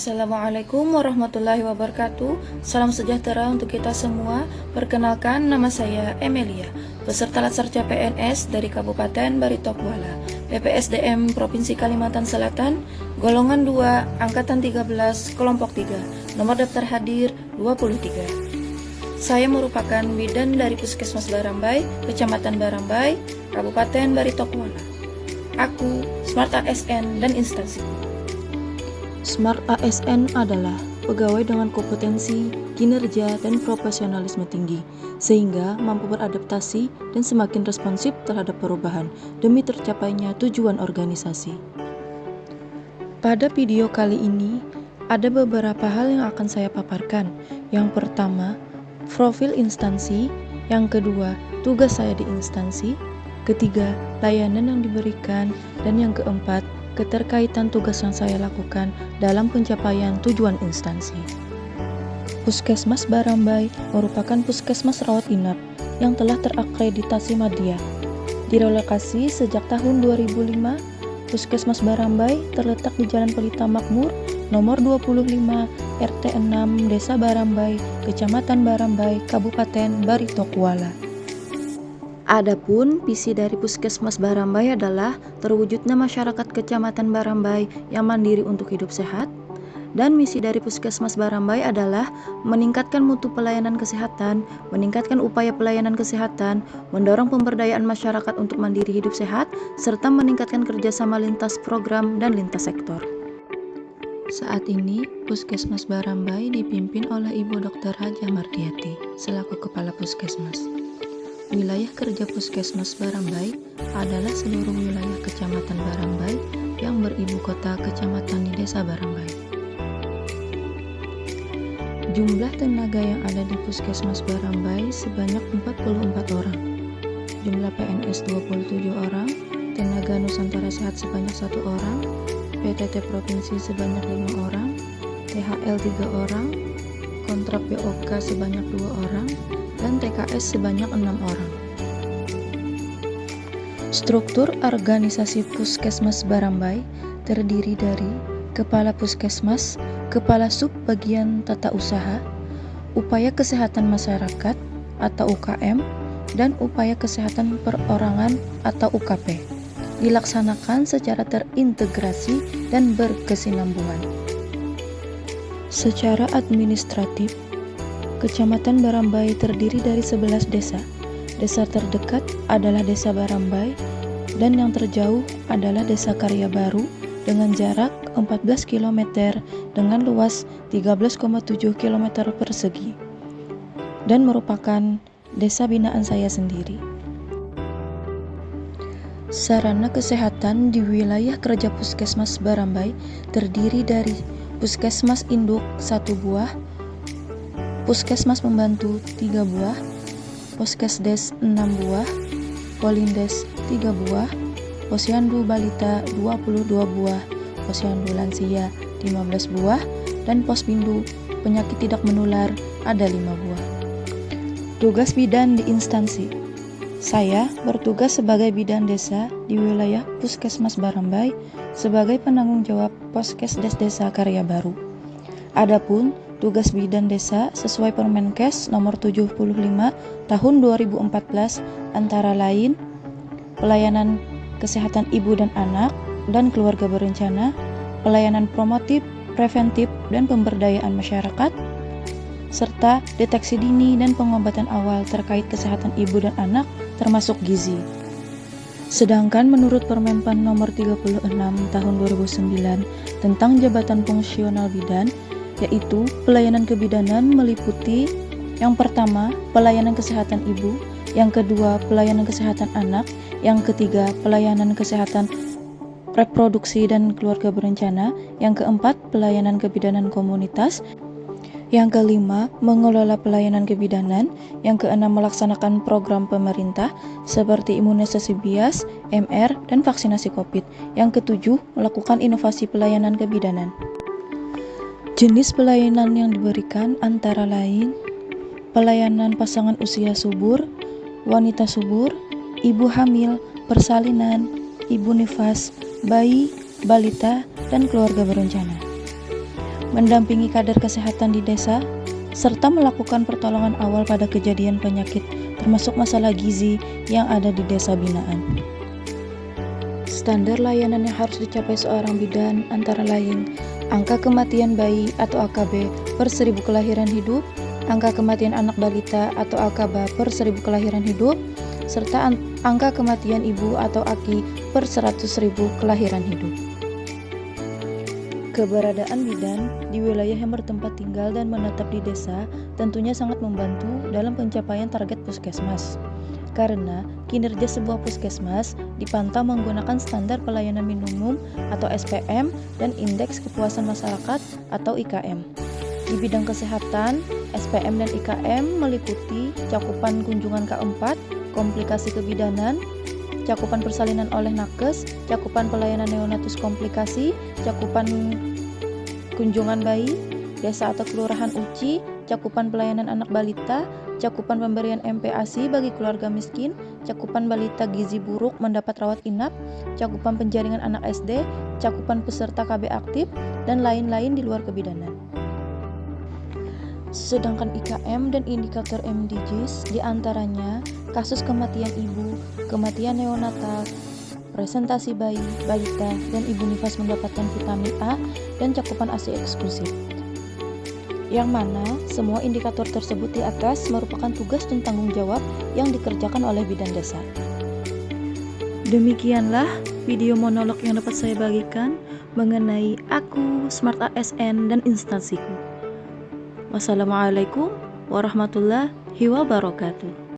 Assalamualaikum warahmatullahi wabarakatuh. Salam sejahtera untuk kita semua. Perkenalkan, nama saya Emelia, peserta Latsar CPNS dari Kabupaten Barito Kuala, PPSDM Provinsi Kalimantan Selatan, golongan 2, angkatan 13, kelompok 3, nomor daftar hadir 23. Saya merupakan bidan dari Puskesmas Barambai, Kecamatan Barambai, Kabupaten Barito Kuala. Aku Smart ASN dan instansi. Smart ASN adalah pegawai dengan kompetensi, kinerja, dan profesionalisme tinggi, sehingga mampu beradaptasi dan semakin responsif terhadap perubahan demi tercapainya tujuan organisasi. Pada video kali ini, ada beberapa hal yang akan saya paparkan. Yang pertama, profil instansi. Yang kedua, tugas saya di instansi. Ketiga, layanan yang diberikan. Dan yang keempat, keterkaitan tugas yang saya lakukan dalam pencapaian tujuan instansi. Puskesmas Barambai merupakan puskesmas rawat inap yang telah terakreditasi Madya. Direlokasi sejak tahun 2005, Puskesmas Barambai terletak di Jalan Pelita Makmur, nomor 25, RT 6, Desa Barambai, Kecamatan Barambai, Kabupaten Barito Kuala. Adapun visi dari Puskesmas Barambai adalah terwujudnya masyarakat Kecamatan Barambai yang mandiri untuk hidup sehat, dan misi dari Puskesmas Barambai adalah meningkatkan mutu pelayanan kesehatan, meningkatkan upaya pelayanan kesehatan, mendorong pemberdayaan masyarakat untuk mandiri hidup sehat, serta meningkatkan kerjasama lintas program dan lintas sektor. Saat ini, Puskesmas Barambai dipimpin oleh Ibu Dr. Haja Mardiati selaku Kepala Puskesmas. Wilayah kerja Puskesmas Barambai adalah seluruh wilayah Kecamatan Barambai yang beribu kota kecamatan di Desa Barambai. Jumlah tenaga yang ada di Puskesmas Barambai sebanyak 44 orang. Jumlah PNS 27 orang, tenaga Nusantara Sehat sebanyak 1 orang, PTT Provinsi sebanyak 5 orang, THL 3 orang, kontrak BOK sebanyak 2 orang, dan TKS sebanyak 6 orang. Struktur organisasi Puskesmas Barambai terdiri dari Kepala Puskesmas, Kepala Sub Bagian Tata Usaha, Upaya Kesehatan Masyarakat atau UKM, dan Upaya Kesehatan Perorangan atau UKP. Dilaksanakan secara terintegrasi dan berkesinambungan. Secara administratif, Kecamatan Barambai terdiri dari 11 desa. Desa terdekat adalah Desa Barambai dan yang terjauh adalah Desa Karya Baru dengan jarak 14 km dengan luas 13,7 km persegi dan merupakan desa binaan saya sendiri. Sarana kesehatan di wilayah kerja Puskesmas Barambai terdiri dari Puskesmas Induk 1 buah, Puskesmas Pembantu 3 buah, Poskesdes 6 buah, Polindes 3 buah, Posyandu Balita 22 buah, Posyandu Lansia 15 buah, dan Posbindu Penyakit Tidak Menular ada 5 buah. Tugas bidan di instansi. Saya bertugas sebagai bidan desa di wilayah Puskesmas Barambai sebagai penanggung jawab Poskesdes Desa Karya Baru. Adapun tugas bidan desa sesuai Permenkes nomor 75 tahun 2014 antara lain pelayanan kesehatan ibu dan anak dan keluarga berencana, pelayanan promotif, preventif, dan pemberdayaan masyarakat, serta deteksi dini dan pengobatan awal terkait kesehatan ibu dan anak termasuk gizi. Sedangkan menurut Permenpan nomor 36 tahun 2009 tentang jabatan fungsional bidan, yaitu pelayanan kebidanan meliputi yang pertama, pelayanan kesehatan ibu, yang kedua, pelayanan kesehatan anak, yang ketiga, pelayanan kesehatan reproduksi dan keluarga berencana, yang keempat, pelayanan kebidanan komunitas, yang kelima, mengelola pelayanan kebidanan, yang keenam, melaksanakan program pemerintah seperti imunisasi bias, MR, dan vaksinasi COVID, yang ketujuh, melakukan inovasi pelayanan kebidanan. Jenis pelayanan yang diberikan antara lain pelayanan pasangan usia subur, wanita subur, ibu hamil, persalinan, ibu nifas, bayi, balita, dan keluarga berencana. mendampingi kader kesehatan di desa, serta melakukan pertolongan awal pada kejadian penyakit, termasuk masalah gizi yang ada di desa binaan. Standar layanan yang harus dicapai seorang bidan antara lain angka kematian bayi atau AKB per 1000 kelahiran hidup, angka kematian anak balita atau AKBA per 1000 kelahiran hidup, serta angka kematian ibu atau AKI per 100.000 kelahiran hidup. Keberadaan bidan di wilayah yang bertempat tinggal dan menetap di desa tentunya sangat membantu dalam pencapaian target puskesmas. Karena kinerja sebuah puskesmas dipantau menggunakan standar pelayanan minimum atau SPM dan indeks kepuasan masyarakat atau IKM. Di bidang kesehatan, SPM dan IKM meliputi cakupan kunjungan K4, komplikasi kebidanan, cakupan persalinan oleh nakes, cakupan pelayanan neonatus komplikasi, cakupan kunjungan bayi, desa atau kelurahan UCI, cakupan pelayanan anak balita, cakupan pemberian MPASI bagi keluarga miskin, cakupan balita gizi buruk mendapat rawat inap, cakupan penjaringan anak SD, cakupan peserta KB aktif, dan lain-lain di luar kebidanan. Sedangkan IKM dan indikator MDGs diantaranya kasus kematian ibu, kematian neonatal, presentasi bayi, balita, dan ibu nifas mendapatkan vitamin A, dan cakupan ASI eksklusif. Yang mana semua indikator tersebut di atas merupakan tugas dan tanggung jawab yang dikerjakan oleh bidan desa. Demikianlah video monolog yang dapat saya bagikan mengenai aku, Smart ASN, dan instansiku. Wassalamualaikum warahmatullahi wabarakatuh.